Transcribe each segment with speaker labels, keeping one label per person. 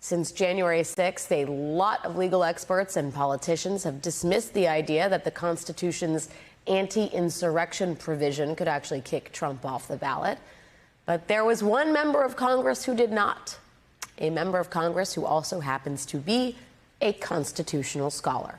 Speaker 1: Since January 6th, a lot of legal experts and politicians have dismissed the idea that the Constitution's anti-insurrection provision could actually kick Trump off the ballot. But there was one member of Congress who did not, a member of Congress who also happens to be a constitutional scholar.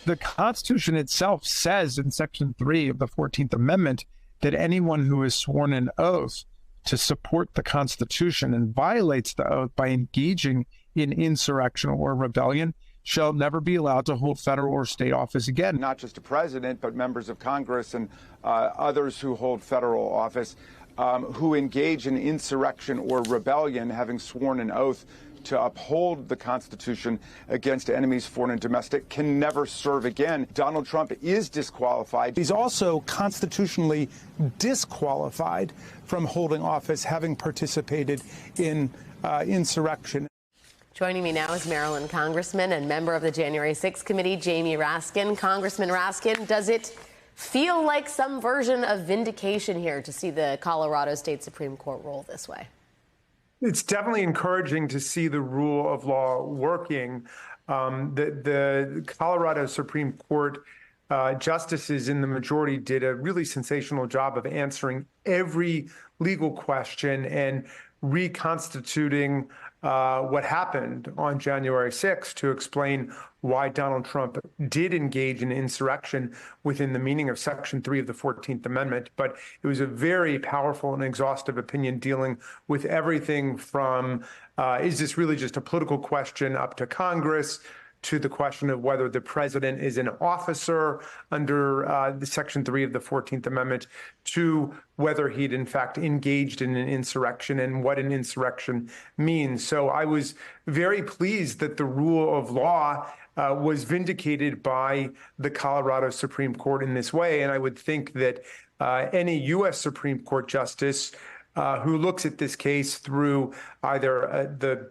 Speaker 2: The Constitution itself says in Section 3 of the 14th Amendment that anyone who is sworn an oath to support the Constitution and violates the oath by engaging in insurrection or rebellion shall never be allowed to hold federal or state office again.
Speaker 3: Not just a president, but members of Congress and others who hold federal office who engage in insurrection or rebellion, having sworn an oath to uphold the Constitution against enemies, foreign and domestic, can never serve again. Donald Trump is disqualified.
Speaker 4: He's also constitutionally disqualified from holding office, having participated in insurrection.
Speaker 1: Joining me now is Maryland Congressman and member of the January 6th Committee, Jamie Raskin. Congressman Raskin, does it feel like some version of vindication here to see the Colorado State Supreme Court rule this way?
Speaker 4: It's definitely encouraging to see the rule of law working. The Colorado Supreme Court justices in the majority did a really sensational job of answering every legal question and reconstituting what happened on January 6th to explain why Donald Trump did engage in insurrection within the meaning of Section 3 of the 14th Amendment. But it was a very powerful and exhaustive opinion dealing with everything from, is this really just a political question, up to Congress, to the question of whether the president is an officer under the Section 3 of the 14th Amendment, to whether he'd in fact engaged in an insurrection and what an insurrection means. So I was very pleased that the rule of law was vindicated by the Colorado Supreme Court in this way. And I would think that any U.S. Supreme Court justice who looks at this case through either the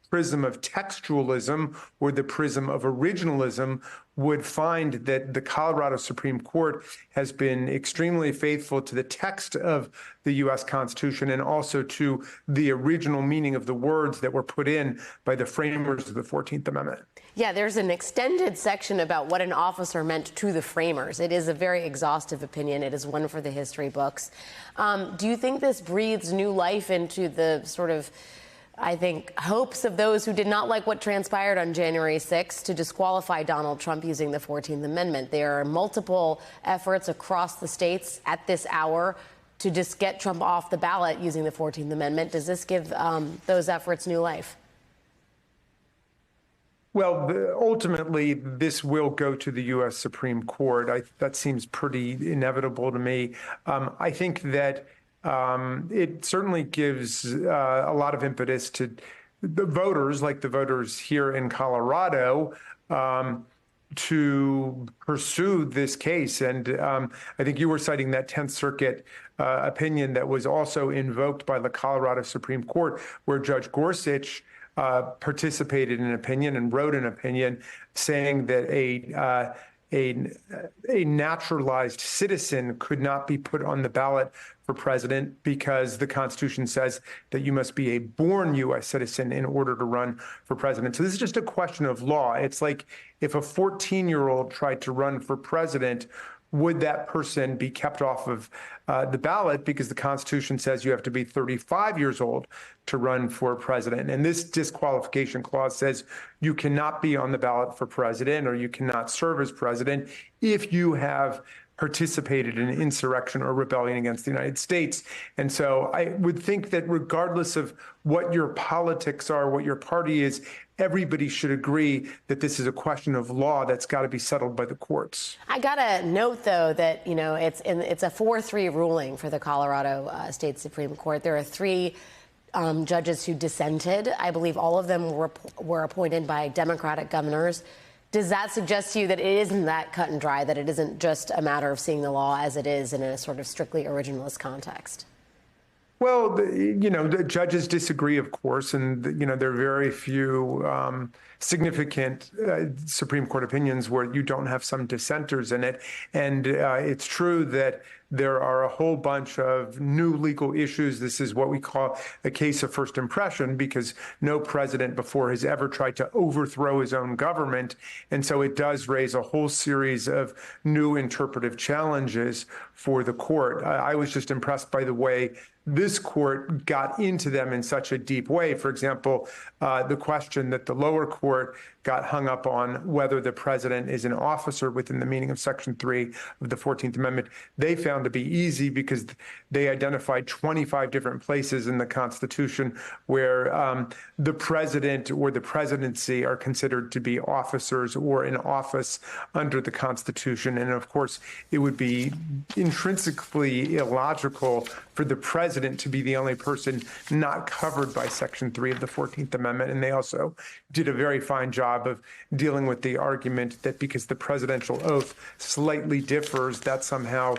Speaker 4: prism of textualism or the prism of originalism would find that the Colorado Supreme Court has been extremely faithful to the text of the U.S. Constitution and also to the original meaning of the words that were put in by the framers of the 14th Amendment.
Speaker 1: Yeah, there's an extended section about what an officer meant to the framers. It is a very exhaustive opinion. It is one for the history books. Do you think this breathes new life into the sort of, I think, hopes of those who did not like what transpired on January 6th to disqualify Donald Trump using the 14th Amendment? There are multiple efforts across the states at this hour to just get Trump off the ballot using the 14th Amendment. Does this give those efforts new life?
Speaker 4: Well, ultimately, this will go to the U.S. Supreme Court. That seems pretty inevitable to me. I think that it certainly gives a lot of impetus to the voters, like the voters here in Colorado, to pursue this case. And I think you were citing that 10th Circuit opinion that was also invoked by the Colorado Supreme Court, where Judge Gorsuch participated in an opinion and wrote an opinion saying that a naturalized citizen could not be put on the ballot for president because the Constitution says that you must be a born U.S. citizen in order to run for president. So this is just a question of law. It's like if a 14-year-old tried to run for president, would that person be kept off of the ballot because the Constitution says you have to be 35 years old to run for president? And this disqualification clause says you cannot be on the ballot for president or you cannot serve as president if you have participated in insurrection or rebellion against the United States. And so I would think that regardless of what your politics are, what your party is, everybody should agree that this is a question of law that's got to be settled by the courts.
Speaker 1: I got to note, though, that, you know, it's a 4-3 ruling for the Colorado State Supreme Court. There are 3 judges who dissented. I believe all of them were appointed by Democratic governors. Does that suggest to you that it isn't that cut and dry, that it isn't just a matter of seeing the law as it is in a sort of strictly originalist context?
Speaker 4: Well, the judges disagree, of course, and, there are very few significant Supreme Court opinions where you don't have some dissenters in it. And it's true that there are a whole bunch of new legal issues. This is what we call a case of first impression, because no president before has ever tried to overthrow his own government. And so it does raise a whole series of new interpretive challenges for the court. I was just impressed by the way this court got into them in such a deep way. For example, the question that the lower court got hung up on, whether the president is an officer within the meaning of Section 3 of the 14th Amendment, they found to be easy because they identified 25 different places in the Constitution where the president or the presidency are considered to be officers or in office under the Constitution. And of course, it would be intrinsically illogical for the president to be the only person not covered by Section 3 of the 14th Amendment. And they also did a very fine job of dealing with the argument that because the presidential oath slightly differs, that somehow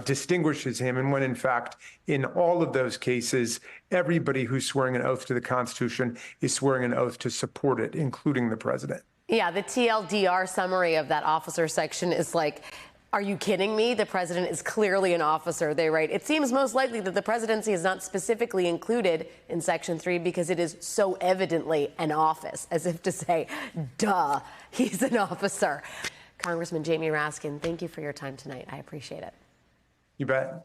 Speaker 4: distinguishes him. And when in fact, in all of those cases, everybody who's swearing an oath to the Constitution is swearing an oath to support it, including the president.
Speaker 1: Yeah, the TLDR summary of that officer section is like, are you kidding me? The president is clearly an officer. They write, it seems most likely that the presidency is not specifically included in Section 3 because it is so evidently an office, as if to say, duh, he's an officer. Congressman Jamie Raskin, thank you for your time tonight. I appreciate it.
Speaker 4: You bet.